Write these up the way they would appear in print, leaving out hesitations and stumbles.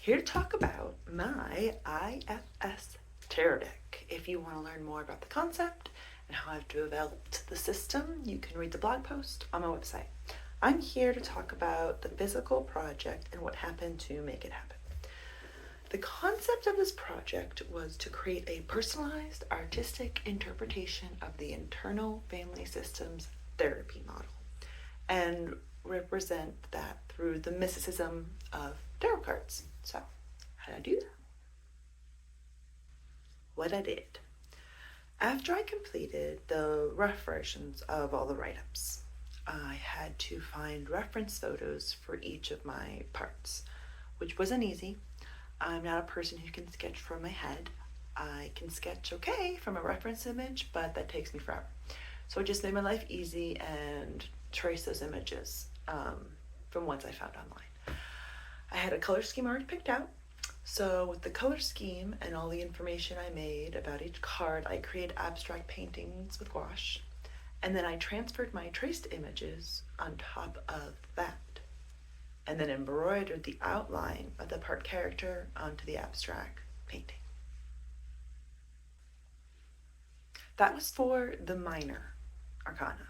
here to talk about my IFS tarot deck. If you want to learn more about the concept and how I've developed the system, you can read the blog post on my website. I'm here to talk about the physical project and what happened to make it happen. The concept of this project was to create a personalized artistic interpretation of the internal family systems therapy model and represent that through the mysticism of tarot cards. So, how did I do that? What I did. After I completed the rough versions of all the write-ups, I had to find reference photos for each of my parts, which wasn't easy. I'm not a person who can sketch from my head. I can sketch okay from a reference image, but that takes me forever. So it just made my life easy and trace those images from ones I found online. I had a color scheme already picked out. So with the color scheme and all the information I made about each card, I created abstract paintings with gouache. And then I transferred my traced images on top of that, and then embroidered the outline of the part character onto the abstract painting. That was for the minor arcana.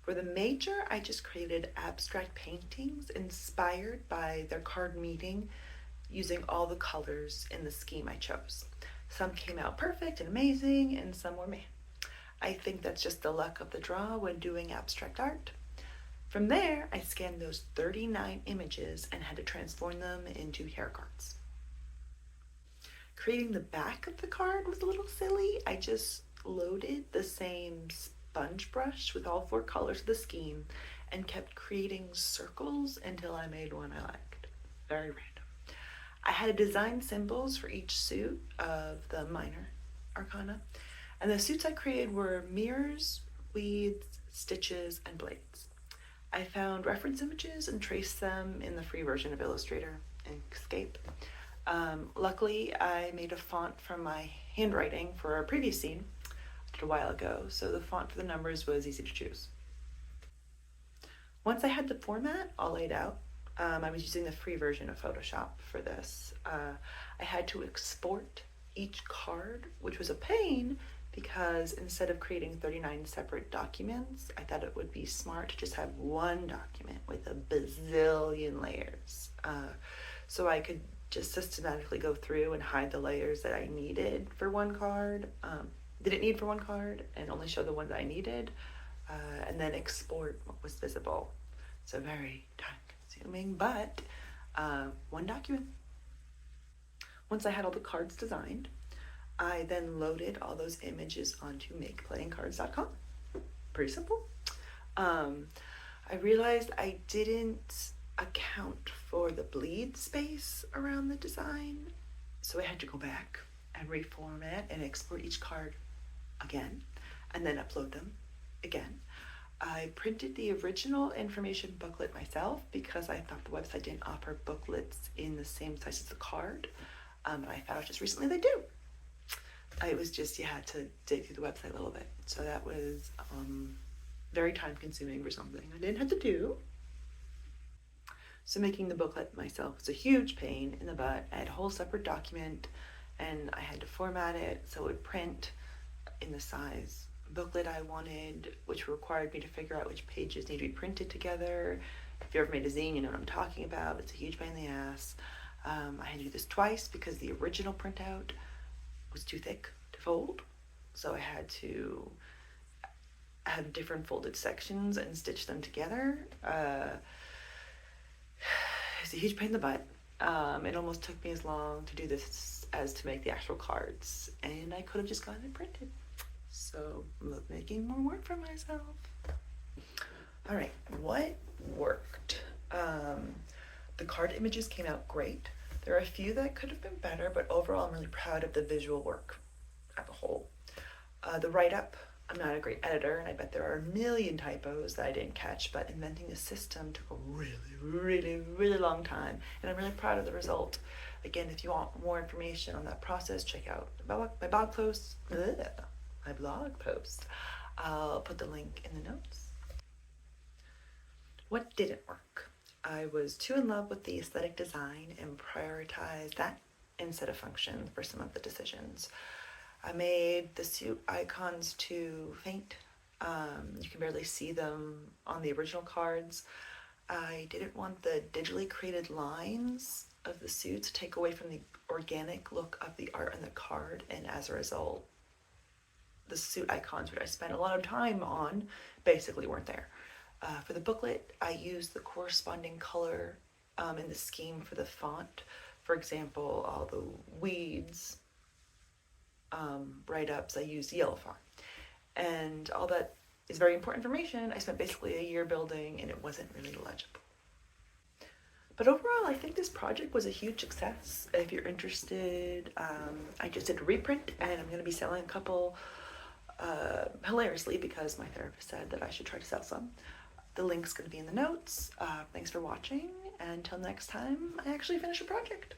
For the major, I just created abstract paintings inspired by their card meeting using all the colors in the scheme I chose. Some came out perfect and amazing, and some were meh. I think that's just the luck of the draw when doing abstract art. From there, I scanned those 39 images and had to transform them into hair cards. Creating the back of the card was a little silly. I just loaded the same sponge brush with all 4 colors of the scheme and kept creating circles until I made one I liked. Very random. I had to design symbols for each suit of the minor arcana, and the suits I created were mirrors, weeds, stitches, and blades. I found reference images and traced them in the free version of Illustrator and Inkscape. Luckily, I made a font from my handwriting for a previous scene I did a while ago, so the font for the numbers was easy to choose. Once I had the format all laid out, I was using the free version of Photoshop for this. I had to export each card, which was a pain because instead of creating 39 separate documents, I thought it would be smart to just have one document with a bazillion layers. So I could just systematically go through and hide the layers that I needed for one card, didn't need for one card, and only show the ones I needed, and then export what was visible. So very time-consuming, but one document. Once I had all the cards designed, I then loaded all those images onto makeplayingcards.com. Pretty simple. I realized I didn't account for the bleed space around the design, so I had to go back and reformat and export each card again, and then upload them again. I printed the original information booklet myself because I thought the website didn't offer booklets in the same size as the card, and I found out just recently they do. It was just, you had to dig through the website a little bit, so that was very time consuming for something I didn't have to do. So making the booklet myself was a huge pain in the butt. I had a whole separate document, and I had to format it so it would print in the size booklet I wanted, which required me to figure out which pages need to be printed together. If you ever made a zine, you know what I'm talking about. It's a huge pain in the ass. I had to do this twice because the original printout was too thick to fold, so I had to have different folded sections and stitch them together. It's a huge pain in the butt. It almost took me as long to do this as to make the actual cards, and I could have just gotten it printed. So I'm making more work for myself. All right, what worked? The card images came out great. There are a few that could have been better, but overall I'm really proud of the visual work as a whole. The write-up, I'm not a great editor, and I bet there are a million typos that I didn't catch, but inventing the system took a really long time, and I'm really proud of the result. Again, if you want more information on that process, check out my blog post. I'll put the link in the notes. What didn't work? I was too in love with the aesthetic design and prioritized that instead of function for some of the decisions. I made the suit icons too faint. You can barely see them on the original cards. I didn't want the digitally created lines of the suits to take away from the organic look of the art on the card, and as a result, the suit icons, which I spent a lot of time on, basically weren't there. For the booklet, I used the corresponding color in the scheme for the font. For example, all the weeds write-ups, I used yellow font. And all that is very important information I spent basically a year building, and it wasn't really legible. But overall, I think this project was a huge success. If you're interested, I just did a reprint, and I'm going to be selling a couple hilariously because my therapist said that I should try to sell some. The link's going to be in the notes. Thanks for watching, and until next time, I actually finish a project.